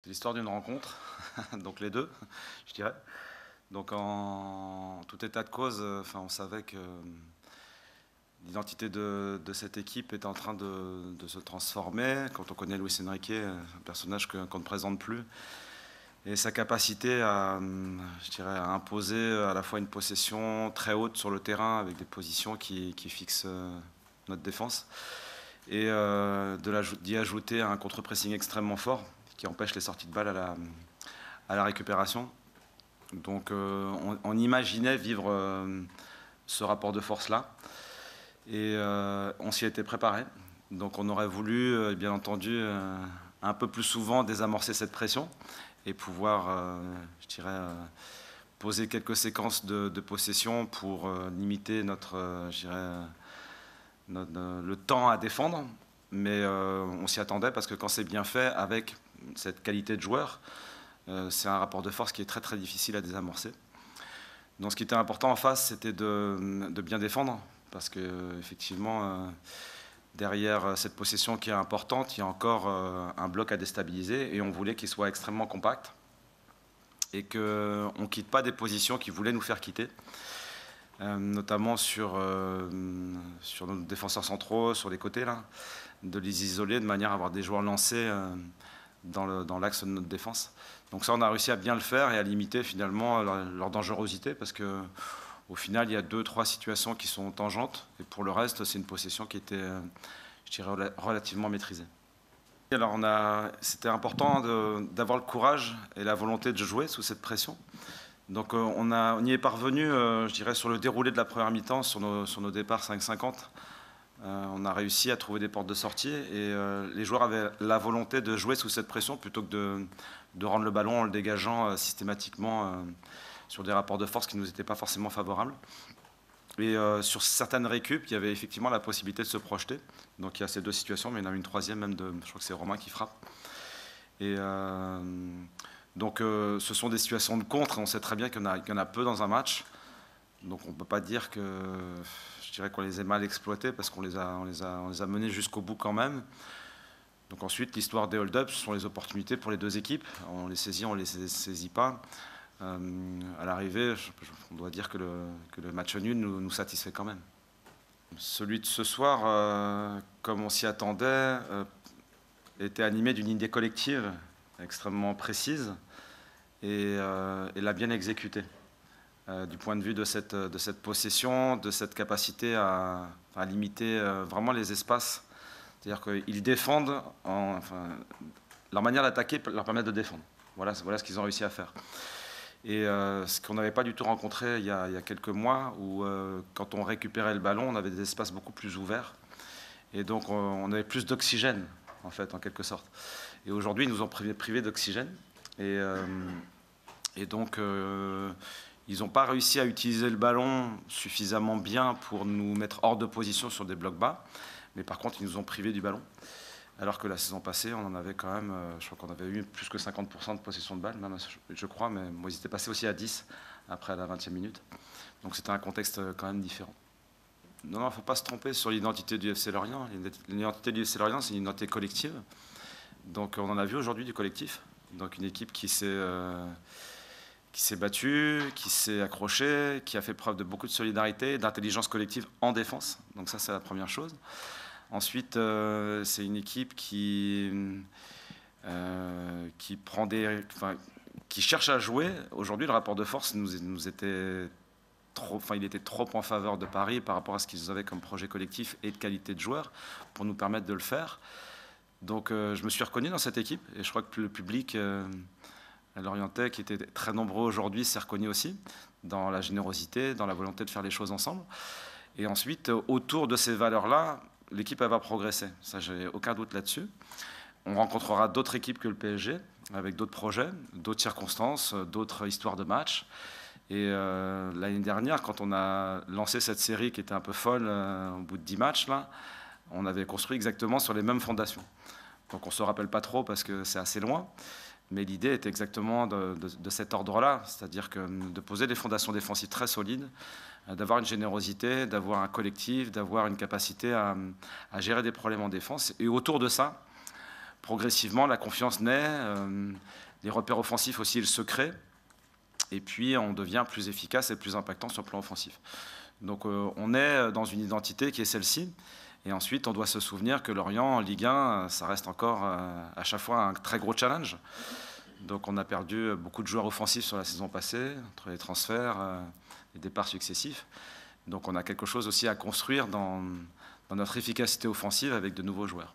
C'est l'histoire d'une rencontre, donc les deux, je dirais. Donc en tout état de cause, on savait que l'identité de cette équipe était en train de se transformer. Quand on connaît Luis Enrique, un personnage qu'on ne présente plus, et sa capacité à, je dirais, à imposer à la fois une possession très haute sur le terrain avec des positions qui fixent notre défense, et d'y ajouter un contre-pressing extrêmement fort qui empêche les sorties de balles à la récupération. Donc on imaginait vivre ce rapport de force-là, et on s'y était préparé. Donc on aurait voulu, bien entendu, un peu plus souvent désamorcer cette pression et pouvoir, je dirais, poser quelques séquences de possession pour limiter je dirais, le temps à défendre. Mais on s'y attendait parce que quand c'est bien fait, avec cette qualité de joueur, c'est un rapport de force qui est très très difficile à désamorcer. Donc ce qui était important en face, c'était de bien défendre, parce que effectivement, derrière cette possession qui est importante, il y a encore un bloc à déstabiliser, et on voulait qu'il soit extrêmement compact et qu'on ne quitte pas des positions qui voulaient nous faire quitter. Notamment sur nos défenseurs centraux, sur les côtés, là, de les isoler de manière à avoir des joueurs lancés dans l'axe de notre défense. Donc ça, on a réussi à bien le faire et à limiter finalement leur dangerosité, parce que au final, il y a 2-3 situations qui sont tangentes, et pour le reste, c'est une possession qui était, je dirais, relativement maîtrisée. Alors c'était important d'avoir le courage et la volonté de jouer sous cette pression. Donc on y est parvenu, je dirais, sur le déroulé de la première mi-temps, sur nos départs 5-50. On a réussi à trouver des portes de sortie, et les joueurs avaient la volonté de jouer sous cette pression plutôt que de rendre le ballon en le dégageant systématiquement sur des rapports de force qui ne nous étaient pas forcément favorables. Et sur certaines récup, il y avait effectivement la possibilité de se projeter. Donc il y a ces deux situations, mais il y en a une troisième même, je crois que c'est Romain qui frappe. Et donc ce sont des situations de contre, et on sait très bien qu'il y en a peu dans un match. Donc on ne peut pas dire que, je dirais, qu'on les ait mal exploités, parce qu'on les a menés jusqu'au bout quand même. Donc ensuite, l'histoire des hold-ups, ce sont les opportunités pour les deux équipes. On les saisit, on ne les saisit pas. À l'arrivée, on doit dire que le match nul nous satisfait quand même. Celui de ce soir, comme on s'y attendait, était animé d'une idée collective extrêmement précise, et l'a bien exécutée. Du point de vue de cette possession, de cette capacité à limiter vraiment les espaces. C'est-à-dire qu'ils défendent, leur manière d'attaquer leur permet de défendre. Voilà ce qu'ils ont réussi à faire. Et ce qu'on n'avait pas du tout rencontré il y a quelques mois, où quand on récupérait le ballon, on avait des espaces beaucoup plus ouverts, et donc on avait plus d'oxygène, en fait, en quelque sorte. Et aujourd'hui, ils nous ont privé d'oxygène, et donc ils n'ont pas réussi à utiliser le ballon suffisamment bien pour nous mettre hors de position sur des blocs bas, mais par contre, ils nous ont privés du ballon. Alors que la saison passée, on en avait quand même, je crois qu'on avait eu plus que 50% de possession de balle, même, je crois, mais moi, ils étaient passés aussi à 10 après la 20e minute. Donc c'était un contexte quand même différent. Non, il ne faut pas se tromper sur l'identité du FC Lorient. L'identité du FC Lorient, c'est une identité collective. Donc on en a vu aujourd'hui du collectif. Donc une équipe qui s'est battue, qui s'est accrochée, qui a fait preuve de beaucoup de solidarité, d'intelligence collective en défense. Donc ça, c'est la première chose. Ensuite, c'est une équipe qui cherche à jouer. Aujourd'hui, le rapport de force nous était il était trop en faveur de Paris par rapport à ce qu'ils avaient comme projet collectif et de qualité de joueurs pour nous permettre de le faire. Donc je me suis reconnu dans cette équipe, et je crois que le public lorientais, qui était très nombreux aujourd'hui, s'est reconnu aussi dans la générosité, dans la volonté de faire les choses ensemble. Et ensuite, autour de ces valeurs-là, l'équipe va progresser. Ça, j'ai aucun doute là-dessus. On rencontrera d'autres équipes que le PSG, avec d'autres projets, d'autres circonstances, d'autres histoires de matchs. Et l'année dernière, quand on a lancé cette série qui était un peu folle, au bout de 10 matchs, là, on avait construit exactement sur les mêmes fondations. Donc on ne se rappelle pas trop parce que c'est assez loin, mais l'idée était exactement de cet ordre-là, c'est-à-dire de poser des fondations défensives très solides, d'avoir une générosité, d'avoir un collectif, d'avoir une capacité à gérer des problèmes en défense, et autour de ça, progressivement, la confiance naît, les repères offensifs aussi, ils se créent, et puis on devient plus efficace et plus impactant sur le plan offensif. Donc on est dans une identité qui est celle-ci, et ensuite on doit se souvenir que Lorient, en Ligue 1, ça reste encore à chaque fois un très gros challenge. Donc on a perdu beaucoup de joueurs offensifs sur la saison passée, entre les transferts, les départs successifs. Donc on a quelque chose aussi à construire dans notre efficacité offensive avec de nouveaux joueurs.